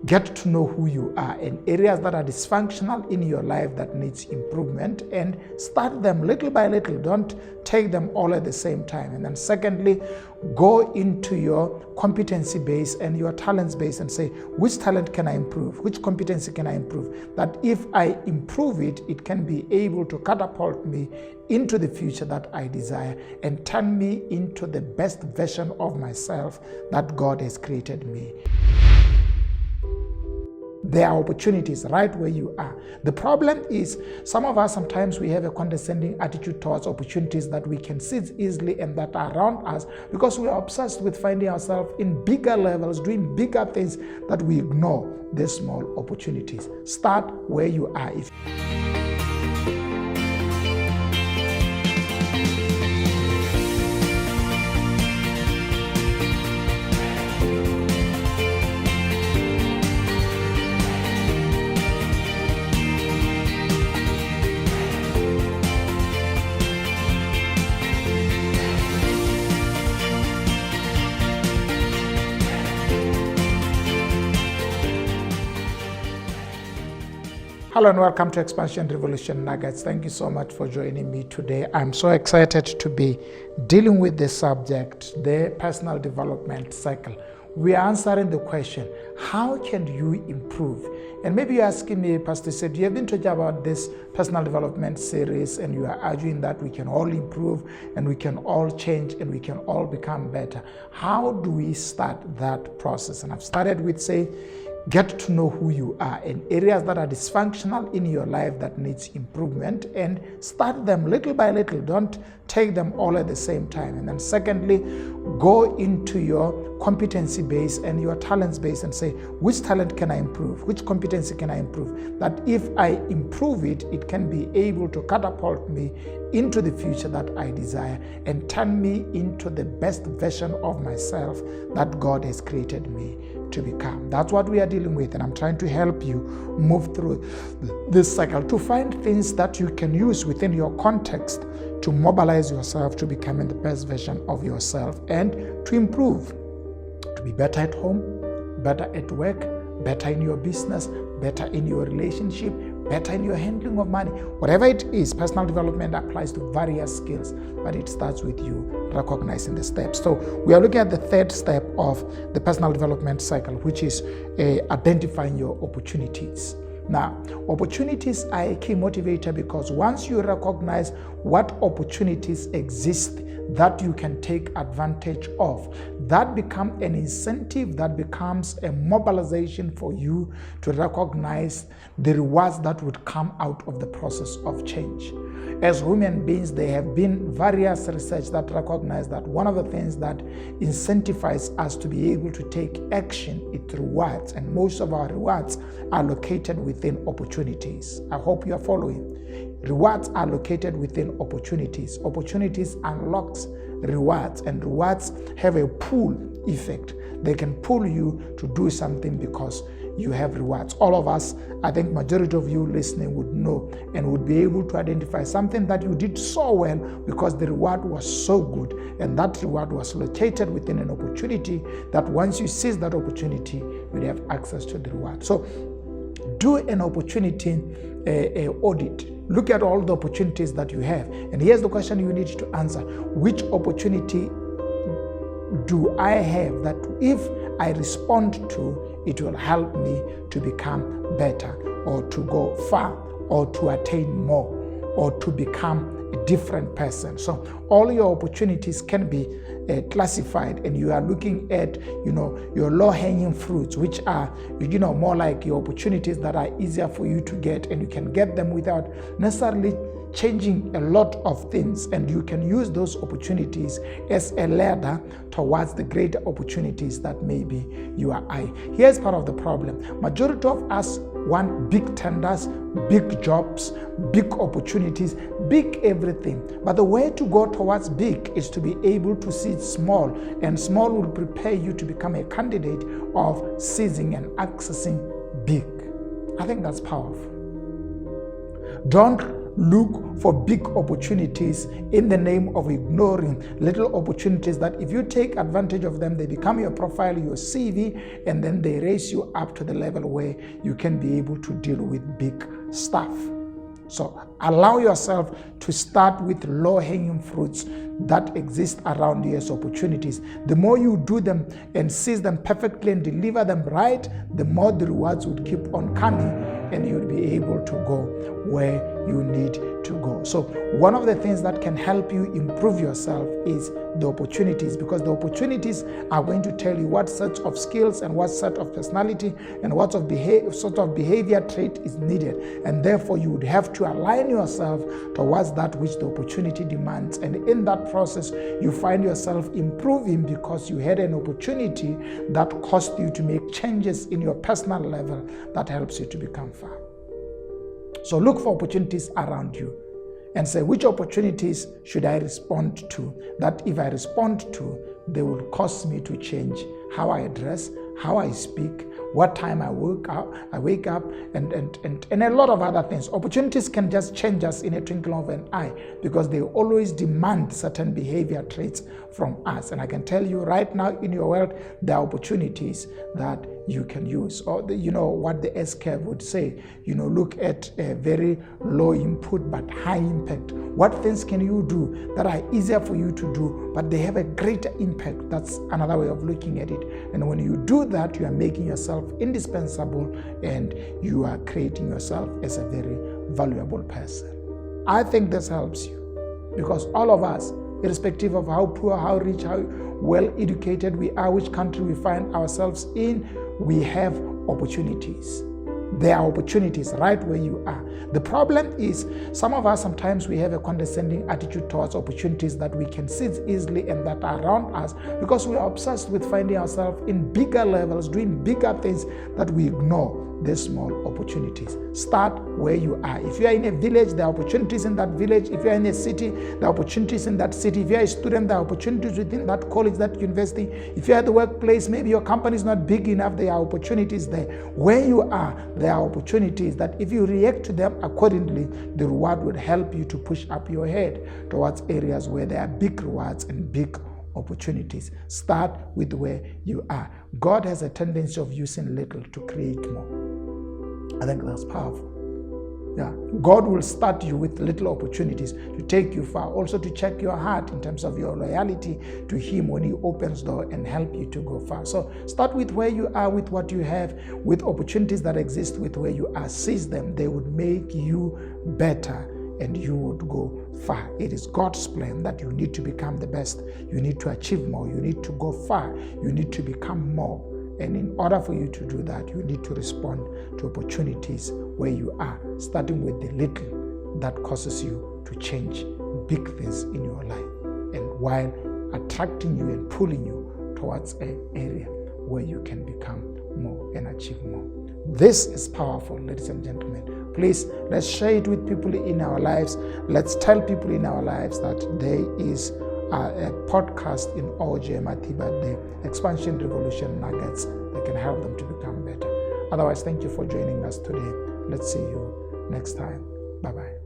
get to know who you are and areas that are dysfunctional in your life that needs improvement, and start them little by little. Don't take them all at the same time. And then secondly, go into your competency base and your talents base and say, which talent can I improve? Which competency can I improve? That if I improve it, it can be able to catapult me into the future that I desire and turn me into the best version of myself that God has created me. There are opportunities right where you are. The problem is some of us, sometimes we have a condescending attitude towards opportunities that we can seize easily and that are around us, because we are obsessed with finding ourselves in bigger levels, doing bigger things, that we ignore the small opportunities. Start where you are. Hello and welcome to Expansion Revolution Nuggets. Thank you so much for joining me today. I'm so excited to be dealing with this subject, the personal development cycle. We are answering the question, how can you improve? And maybe you're asking me, Pastor Said, you have been talking about this personal development series and you are arguing that we can all improve and we can all change and we can all become better. How do we start that process? And I've started with saying, get to know who you are and areas that are dysfunctional in your life that needs improvement, and start them little by little. Don't take them all at the same time. And then secondly, go into your competency base and your talents base and say, which talent can I improve? Which competency can I improve? That if I improve it, it can be able to catapult me into the future that I desire and turn me into the best version of myself that God has created me to become. That's what we are dealing with, and I'm trying to help you move through this cycle to find things that you can use within your context to mobilize yourself to becoming the best version of yourself and to improve, to be better at home, better at work, better in your business, better in your relationship, better in your handling of money. Whatever it is, personal development applies to various skills, but it starts with you recognizing the steps. So we are looking at the third step of the personal development cycle, which is identifying your opportunities. Now, opportunities are a key motivator, because once you recognize what opportunities exist that you can take advantage of, that becomes an incentive, that becomes a mobilization for you to recognize the rewards that would come out of the process of change. As human beings, there have been various research that recognize that one of the things that incentivizes us to be able to take action is rewards, and most of our rewards are located within opportunities. I hope you are following. Rewards are located within opportunities. Opportunities unlocks rewards, and rewards have a pull effect. They can pull you to do something because you have rewards. All of us, I think majority of you listening would know and would be able to identify something that you did so well because the reward was so good, and that reward was located within an opportunity that once you seize that opportunity, you have access to the reward. So do an opportunity audit. Look at all the opportunities that you have. And here's the question you need to answer. Which opportunity do I have that if I respond to, it will help me to become better, or to go far, or to attain more, or to become a different person? So all your opportunities can be classified, and you are looking at your low-hanging fruits, which are more like your opportunities that are easier for you to get, and you can get them without necessarily changing a lot of things, and you can use those opportunities as a ladder towards the greater opportunities that maybe you are eyeing. Here's part of the problem. Majority of us want big tenders, big jobs, big opportunities, big everything. But the way to go towards big is to be able to see small, and small will prepare you to become a candidate of seizing and accessing big. I think that's powerful. Don't look for big opportunities in the name of ignoring little opportunities that if you take advantage of them, they become your profile, your CV, and then they raise you up to the level where you can be able to deal with big stuff. So allow yourself to start with low-hanging fruits that exist around you as opportunities. The more you do them and seize them perfectly and deliver them right, the more the rewards would keep on coming and you'll be able to go where you need to go. So one of the things that can help you improve yourself is the opportunities, because the opportunities are going to tell you what sort of skills and what sort of personality and what sort of behavior trait is needed. And therefore you would have to align yourself towards that which the opportunity demands. And in that process, you find yourself improving because you had an opportunity that caused you to make changes in your personal level that helps you to become far. So look for opportunities around you and say, which opportunities should I respond to? That if I respond to, they will cause me to change how I dress, how I speak, what time I wake up, and a lot of other things. Opportunities can just change us in a twinkle of an eye because they always demand certain behavior traits from us. And I can tell you right now in your world, there are opportunities that you can use. Or what the S-curve would say, look at a very low input but high impact. What things can you do that are easier for you to do, but they have a greater impact? That's another way of looking at it. And when you do that, you are making yourself indispensable and you are creating yourself as a very valuable person. I think this helps you because all of us, irrespective of how poor, how rich, how well educated we are, which country we find ourselves in, we have opportunities. There are opportunities right where you are. The problem is some of us, sometimes we have a condescending attitude towards opportunities that we can seize easily and that are around us because we are obsessed with finding ourselves in bigger levels, doing bigger things, that we ignore the small opportunities. Start where you are. If you are in a village, there are opportunities in that village. If you are in a city, there are opportunities in that city. If you are a student, there are opportunities within that college, that university. If you are at the workplace, maybe your company is not big enough, there are opportunities there. Where you are, there are opportunities that if you react to them accordingly, the reward would help you to push up your head towards areas where there are big rewards and big opportunities. Start with where you are. God has a tendency of using little to create more. I think that's powerful. Yeah, God will start you with little opportunities to take you far. Also to check your heart in terms of your loyalty to Him when He opens door and help you to go far. So start with where you are, with what you have, with opportunities that exist with where you are. Seize them. They would make you better and you would go far. It is God's plan that you need to become the best. You need to achieve more. You need to go far. You need to become more. And in order for you to do that, you need to respond to opportunities where you are, starting with the little that causes you to change big things in your life, and while attracting you and pulling you towards an area where you can become more and achieve more. This is powerful, ladies and gentlemen. Please, let's share it with people in our lives. Let's tell people in our lives that there is a podcast in OJ Matiba, the Expansion Revolution Nuggets, that can help them to become better. Otherwise, thank you for joining us today. Let's see you next time. Bye-bye.